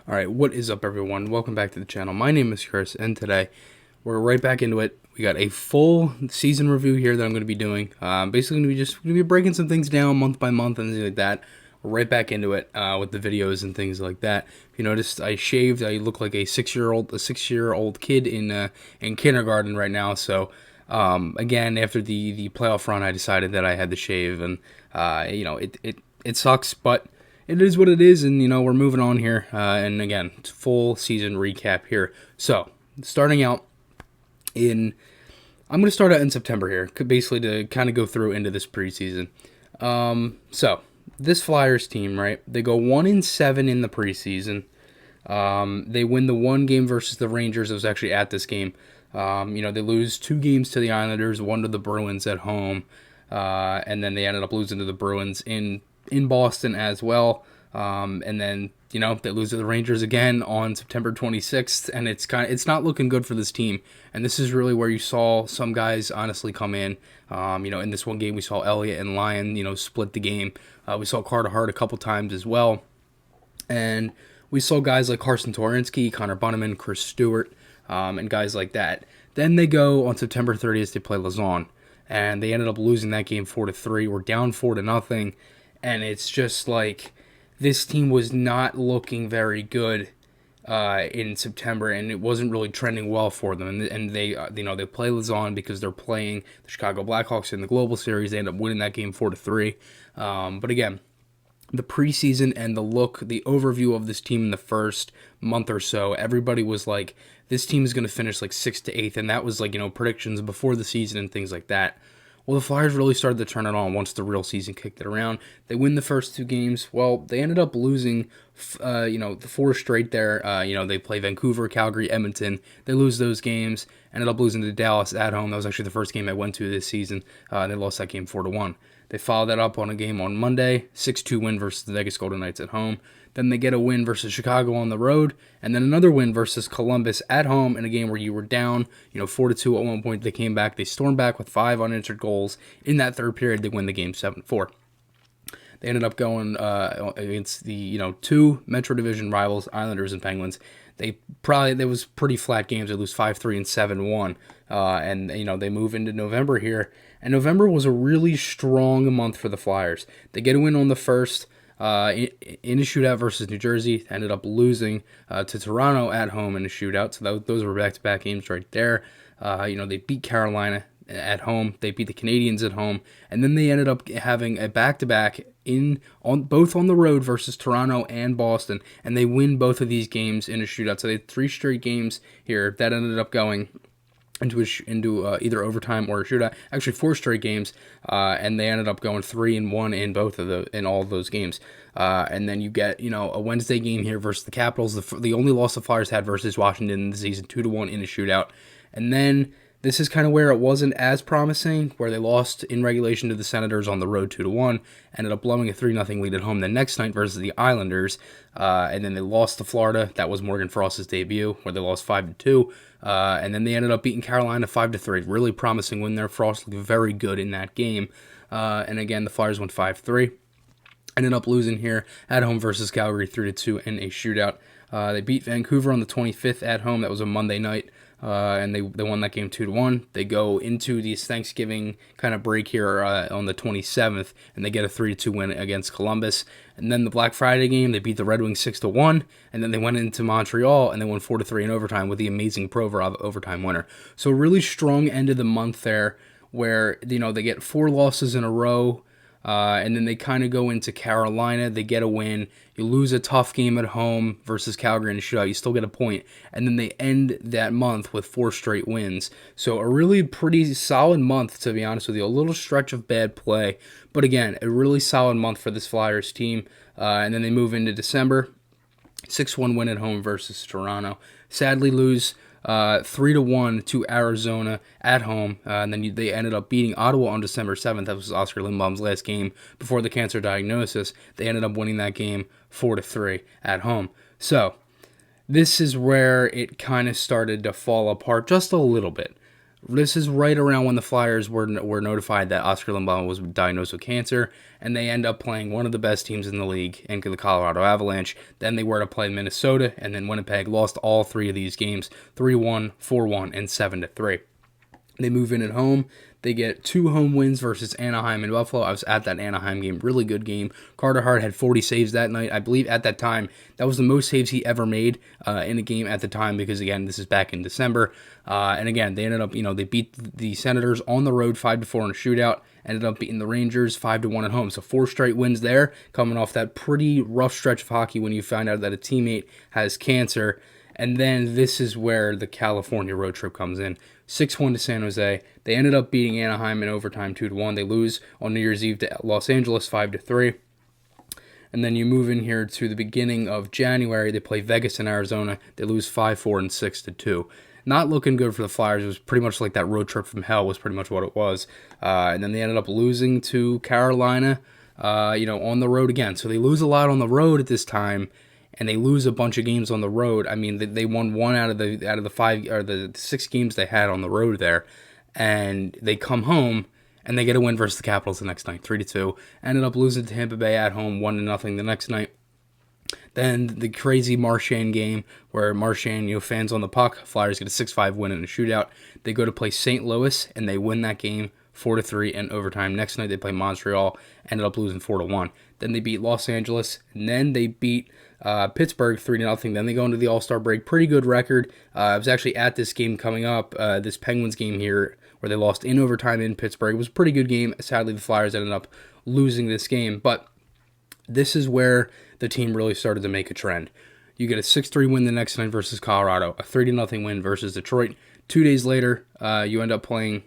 Alright, what is up everyone? Welcome back to the channel. My name is Chris, and today we're right back into it. We got a full season review here that I'm going to be doing. Basically, going to be breaking some things down month by month and things like that. We're right back into it with the videos and things like that. If you noticed, I shaved. I look like a six-year-old kid in kindergarten right now. So again, after the playoff run, I decided that I had to shave, and it sucks, but it is what it is, and we're moving on here. And again, full season recap here. So starting out I'm going to start out in September here, basically to kind of go through into this preseason. So this Flyers team, right? They go 1-7 in the preseason. They win the one game versus the Rangers. I was actually at this game. They lose 2 games to the Islanders, 1 to the Bruins at home, and then they ended up losing to the Bruins in Boston as well. And then, they lose to the Rangers again on September 26th, and it's not looking good for this team. And this is really where you saw some guys honestly come in. In this one game, we saw Elliott and Lyon, split the game. We saw Carter Hart a couple times as well. And we saw guys like Carson Twarynski, Connor Bunnaman, Chris Stewart, and guys like that. Then they go on September 30th, they play Lausanne, and they ended up losing that game 4-3. We're down 4-0. And it's just like this team was not looking very good in September, and it wasn't really trending well for them. And they they play Lausanne because they're playing the Chicago Blackhawks in the Global Series. They end up winning that game 4-3. But again, the preseason and the overview of this team in the first month or so, everybody was like, this team is going to finish like 6th to 8th, and that was like predictions before the season and things like that. Well, the Flyers really started to turn it on once the real season kicked it around. They win the first 2 games. Well, they ended up losing, the 4 straight there. They play Vancouver, Calgary, Edmonton. They lose those games. Ended up losing to Dallas at home. That was actually the first game I went to this season. They lost that game 4-1. They followed that up on a game on Monday, 6-2 win versus the Vegas Golden Knights at home. Then they get a win versus Chicago on the road, and then another win versus Columbus at home in a game where you were down, 4-2 at one point. They came back. They stormed back with 5 unanswered goals. In that third period, they win the game 7-4. They ended up going against the 2 Metro Division rivals, Islanders and Penguins. There was pretty flat games. They lose 5-3 and 7-1, and they move into November here. And November was a really strong month for the Flyers. They get a win on the first in a shootout versus New Jersey. Ended up losing to Toronto at home in a shootout. So those were back-to-back games right there. They beat Carolina at home. They beat the Canadiens at home, and then they ended up having a back-to-back both on the road versus Toronto and Boston, and they win both of these games in a shootout. So they had 3 straight games here that ended up going into either overtime or a shootout. Actually, 4 straight games, and they ended up going 3-1 in all of those games. And then you get a Wednesday game here versus the Capitals. The only loss the Flyers had versus Washington in the season, 2-1 in a shootout. And then this is kind of where it wasn't as promising, where they lost in regulation to the Senators on the road 2-1, ended up blowing a 3-0 lead at home the next night versus the Islanders, and then they lost to Florida. That was Morgan Frost's debut, where they lost 5-2, and then they ended up beating Carolina 5-3. Really promising win there. Frost looked very good in that game, and again, the Flyers went 5-3. Ended up losing here at home versus Calgary 3-2 in a shootout. They beat Vancouver on the 25th at home. That was a Monday night. And they won that game 2-1. They go into this Thanksgiving kind of break here on the 27th, and they get a 3-2 win against Columbus. And then the Black Friday game, they beat the Red Wings 6-1, and then they went into Montreal and they won 4-3 in overtime with the amazing Provorov overtime winner. So a really strong end of the month there, where they get 4 losses in a row. And then they kind of go into Carolina. They get a win. You lose a tough game at home versus Calgary in a shootout. You still get a point. And then they end that month with 4 straight wins. So a really pretty solid month, to be honest with you. A little stretch of bad play. But again, a really solid month for this Flyers team. And then they move into December. 6-1 win at home versus Toronto. Sadly lose 3-1 to Arizona at home, and then they ended up beating Ottawa on December 7th. That was Oscar Lindblom's last game before the cancer diagnosis. They ended up winning that game 4-3 at home. So this is where it kind of started to fall apart just a little bit. This is right around when the Flyers were notified that Oscar Lindblom was diagnosed with cancer, and they end up playing one of the best teams in the league, in the Colorado Avalanche. Then they were to play Minnesota, and then Winnipeg lost all three of these games, 3-1, 4-1, and 7-3. They move in at home. They get 2 home wins versus Anaheim and Buffalo. I was at that Anaheim game. Really good game. Carter Hart had 40 saves that night. I believe at that time, that was the most saves he ever made in a game at the time because, again, this is back in December. And, again, they ended up, they beat the Senators on the road 5-4 in a shootout. Ended up beating the Rangers 5-1 at home. So 4 straight wins there, coming off that pretty rough stretch of hockey when you find out that a teammate has cancer. And then this is where the California road trip comes in. 6-1 to San Jose. They ended up beating Anaheim in overtime 2-1. They lose on New Year's Eve to Los Angeles 5-3. And then you move in here to the beginning of January. They play Vegas and Arizona. They lose 5-4 and 6-2. Not looking good for the Flyers. It was pretty much like that road trip from hell was pretty much what it was. And then they ended up losing to Carolina, on the road again. So they lose a lot on the road at this time. And they lose a bunch of games on the road. I mean, they won 1 out of the 5 or the 6 games they had on the road there, and they come home and they get a win versus the Capitals the next night, 3-2. Ended up losing to Tampa Bay at home, 1-0 the next night. Then the crazy Marchand game where Marchand, fans on the puck. Flyers get a 6-5 win in a shootout. They go to play St. Louis and they win that game 4-3 in overtime. Next night they play Montreal, ended up losing 4-1. Then they beat Los Angeles, and then they beat Pittsburgh 3-0. Then they go into the All-Star break. Pretty good record. I was actually at this game coming up, this Penguins game here, where they lost in overtime in Pittsburgh. It was a pretty good game. Sadly, the Flyers ended up losing this game, but this is where the team really started to make a trend. You get a 6-3 win the next night versus Colorado, a 3-0 win versus Detroit. 2 days later, you end up playing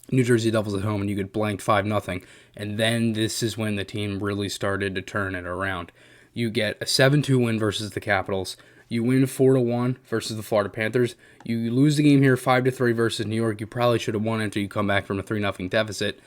New Jersey Devils at home, and you get blanked 5-0. And then this is when the team really started to turn it around. You get a 7-2 win versus the Capitals. You win 4-1 versus the Florida Panthers. You lose the game here 5-3 versus New York. You probably should have won until you come back from a 3-0 deficit.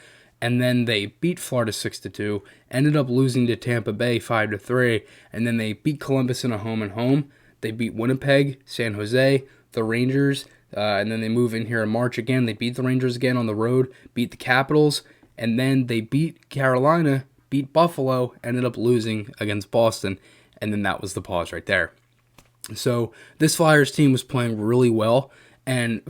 And then they beat Florida 6-2, ended up losing to Tampa Bay 5-3, and then they beat Columbus in a home and home. They beat Winnipeg, San Jose, the Rangers, and then they move in here in March again. They beat the Rangers again on the road, beat the Capitals, and then they beat Carolina, beat Buffalo, ended up losing against Boston, and then that was the pause right there. So this Flyers team was playing really well, and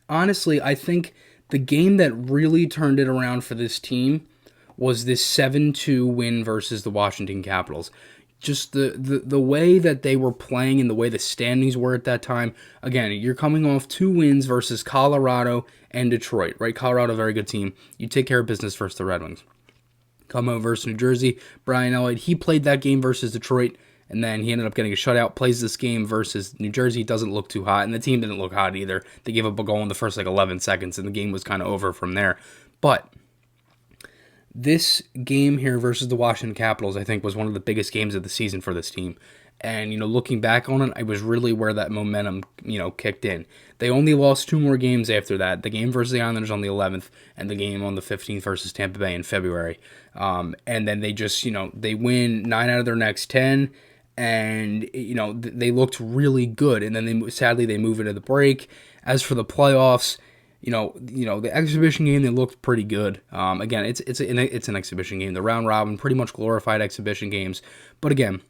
honestly, I think the game that really turned it around for this team was this 7-2 win versus the Washington Capitals. Just the way that they were playing and the way the standings were at that time. Again, you're coming off 2 wins versus Colorado and Detroit, right? Colorado, very good team. You take care of business versus the Red Wings. Come out versus New Jersey. Brian Elliott, he played that game versus Detroit, and then he ended up getting a shutout. Plays this game versus New Jersey, doesn't look too hot, and the team didn't look hot either. They gave up a goal in the first 11 seconds, and the game was kind of over from there. But this game here versus the Washington Capitals, I think, was one of the biggest games of the season for this team. And, looking back on it, it was really where that momentum, kicked in. They only lost 2 more games after that. The game versus the Islanders on the 11th and the game on the 15th versus Tampa Bay in February. And then they just, they win 9 out of their next 10. And, they looked really good. And then sadly, they move into the break. As for the playoffs, the exhibition game, they looked pretty good. Again, it's an exhibition game. The round robin, pretty much glorified exhibition games. But again,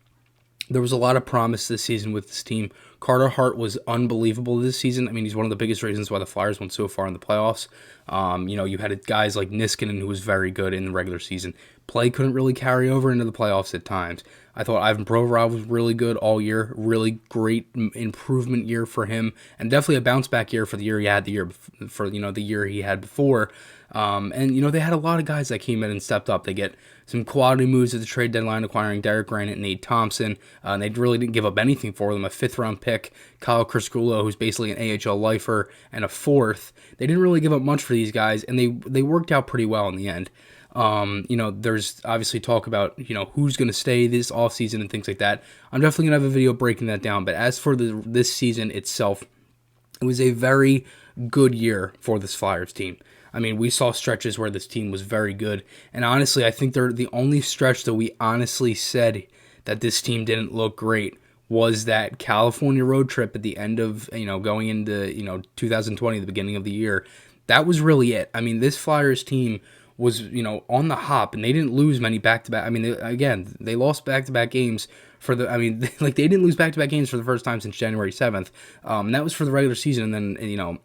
there was a lot of promise this season with this team. Carter Hart was unbelievable this season. I mean, he's one of the biggest reasons why the Flyers went so far in the playoffs. You had guys like Niskanen, who was very good in the regular season. Play couldn't really carry over into the playoffs at times. I thought Ivan Provorov was really good all year. Really great improvement year for him, and definitely a bounce back year for the year he had the year he had before. They had a lot of guys that came in and stepped up. They get some quality moves at the trade deadline, acquiring Derek Grant and Nate Thompson. They really didn't give up anything for them. A 5th-round pick, Kyle Kraskulo, who's basically an AHL lifer, and a 4th. They didn't really give up much for these guys, and they worked out pretty well in the end. There's obviously talk about, who's going to stay this offseason and things like that. I'm definitely going to have a video breaking that down. But as for this season itself, it was a very good year for this Flyers team. I mean, we saw stretches where this team was very good. And honestly, I think they're the only stretch that we honestly said that this team didn't look great was that California road trip at the end of, going into, 2020, the beginning of the year. That was really it. I mean, this Flyers team was, on the hop, and they didn't lose many back-to-back. I mean, they lost back-to-back games like, they didn't lose back-to-back games for the first time since January 7th. And that was for the regular season, and then,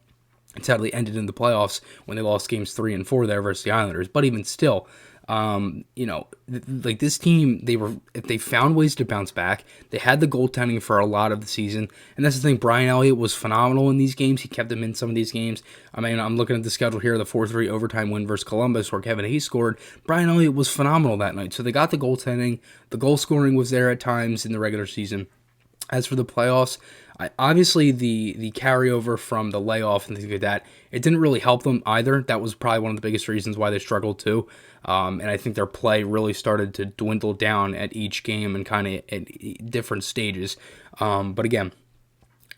it sadly ended in the playoffs when they lost games 3 and 4 there versus the Islanders. But even still, like this team, they found ways to bounce back. They had the goaltending for a lot of the season, and that's the thing. Brian Elliott was phenomenal in these games. He kept them in some of these games. I mean, I'm looking at the schedule here, the 4-3 overtime win versus Columbus, where Kevin Hayes scored. Brian Elliott was phenomenal that night. So they got the goaltending. The goal scoring was there at times in the regular season. As for the playoffs, obviously the carryover from the layoff and things like that, it didn't really help them either. That was probably one of the biggest reasons why they struggled too. And I think their play really started to dwindle down at each game and kind of at different stages. But again,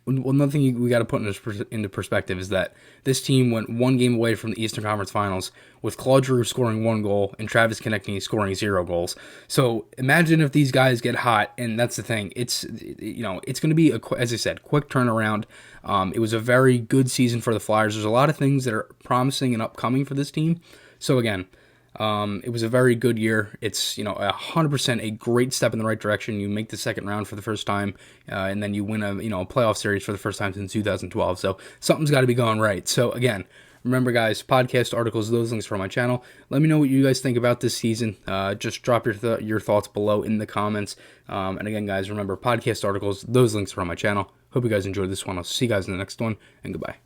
another thing we got to put into perspective is that this team went one game away from the Eastern Conference Finals with Claude Giroux scoring 1 goal and Travis Konecny scoring 0 goals. So imagine if these guys get hot, and that's the thing. It's it's going to be as I said, quick turnaround. It was a very good season for the Flyers. There's a lot of things that are promising and upcoming for this team. So again, it was a very good year. It's 100% a great step in the right direction. You make the second round for the first time, and then you win a playoff series for the first time since 2012. So something's got to be going right. So again, remember guys, podcast articles, those links are on my channel. Let me know what you guys think about this season. Just drop your thoughts below in the comments. And again guys, remember podcast articles, those links are on my channel. Hope you guys enjoyed this one. I'll see you guys in the next one, and goodbye.